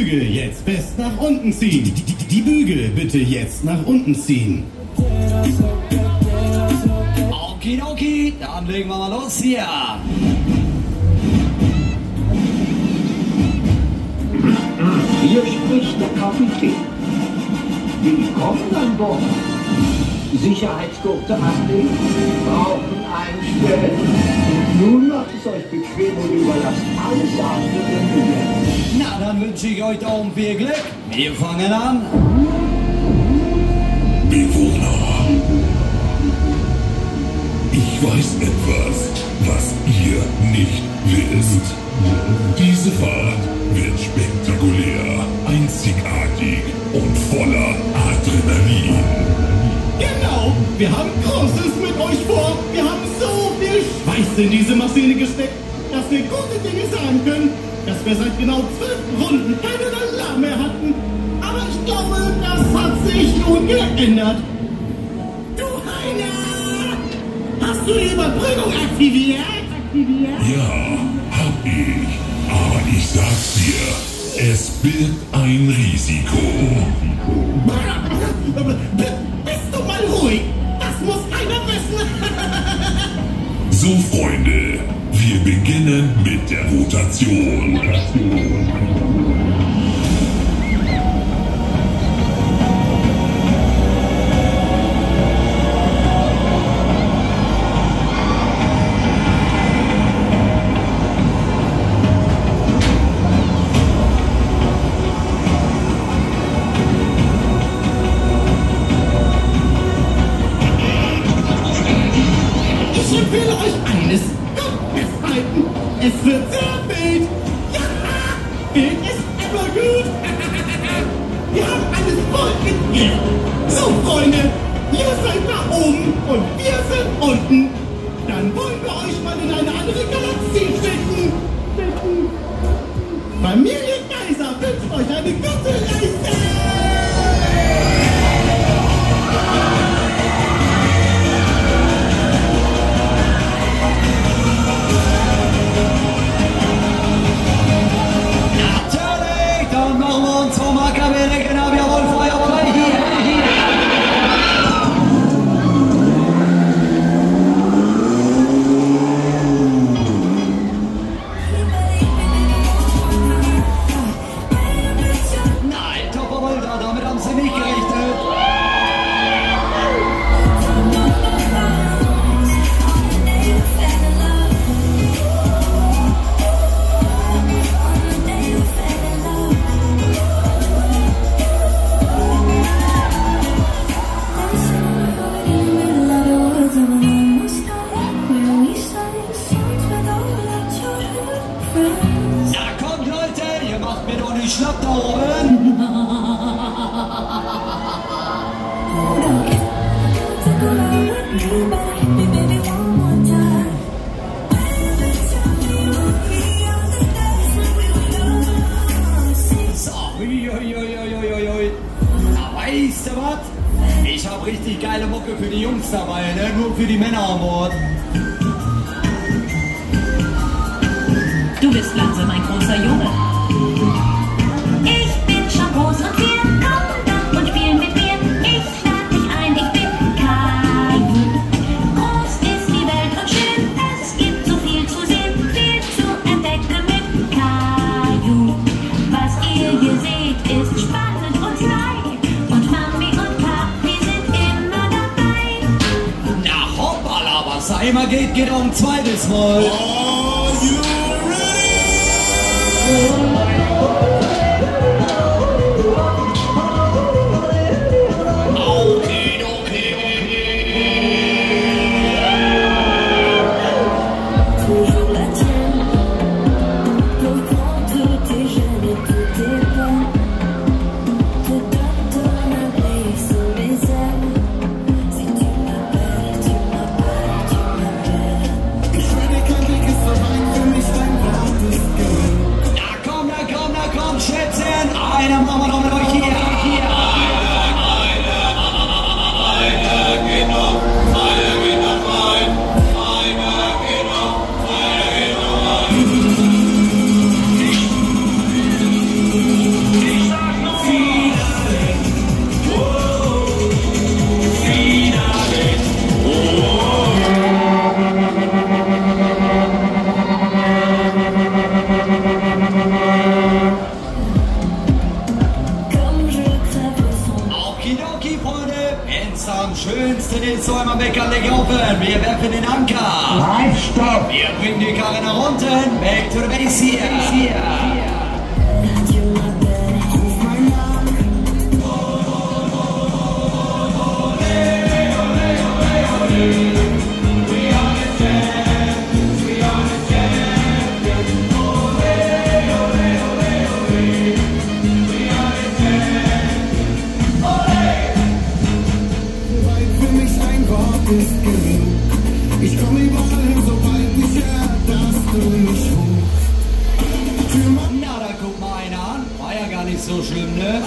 Bügel jetzt fest nach unten ziehen. Die Bügel bitte jetzt nach unten ziehen. Okidoki, dann legen wir mal los hier. Hier spricht der Kapitän. Willkommen an Bord. Sicherheitsgurte anlegen, Rauchen einstellen. Nun macht es euch bequem und überlasst alles andere mir. Na, dann wünsche ich euch da oben viel Glück. Wir fangen an. Bewohner. Ich weiß etwas, was ihr nicht wisst. Diese Fahrt wird spektakulär, einzigartig und voller Adrenalin. Genau, wir haben Großes mit euch vor. Wir haben so viel Schweiß in diese Maschine gesteckt, dass wir gute Dinge sagen können, dass wir seit genau 12 Runden keinen Alarm mehr hatten. Aber ich glaube, das hat sich nun geändert. Du Heiner! Hast du die Überbrückung aktiviert? Ja, hab ich. Aber ich sag's dir, es birgt ein Risiko. Bist du mal ruhig? Das muss einer wissen. So, Freunde, wir beginnen mit der Rotation. Ich empfehle euch eines. Kommt festhalten. Es wird sehr wild. Ja, wild ist immer gut. Wir haben alles voll mit Gift. So, Freunde, ihr seid da oben und wir sind unten. Dann wollen wir euch mal in eine andere Galaxie schicken. Familie Kaiser wünscht euch eine gute Reise. Schlapp da oben! So, uiuiuiuiui. Na, weißt du was? Ich hab richtig geile Mucke für die Jungs dabei, ne? Nur für die Männer an Bord. Du bist langsam ein großer Junge. Ich bin schon groß und wir kommen da und spielen mit mir. Ich lade dich ein, ich bin Kaiser. Groß ist die Welt und schön, es gibt so viel zu sehen, viel zu entdecken mit Kaiser. Was ihr hier seht, ist spannend und neu. Und Mami und Papi sind immer dabei. Na hoppala, was da immer geht auch ein zweites Mal. Are you am Wecker, leg offen, wir werfen den Anker. Halt, stopp! Wir bringen die Karre nach unten, back to the base hier. Ich komm überall hin, sobald ich hör, dass du mich rufst. Na, da guck mal einer an. War ja gar nicht so schlimm, ne?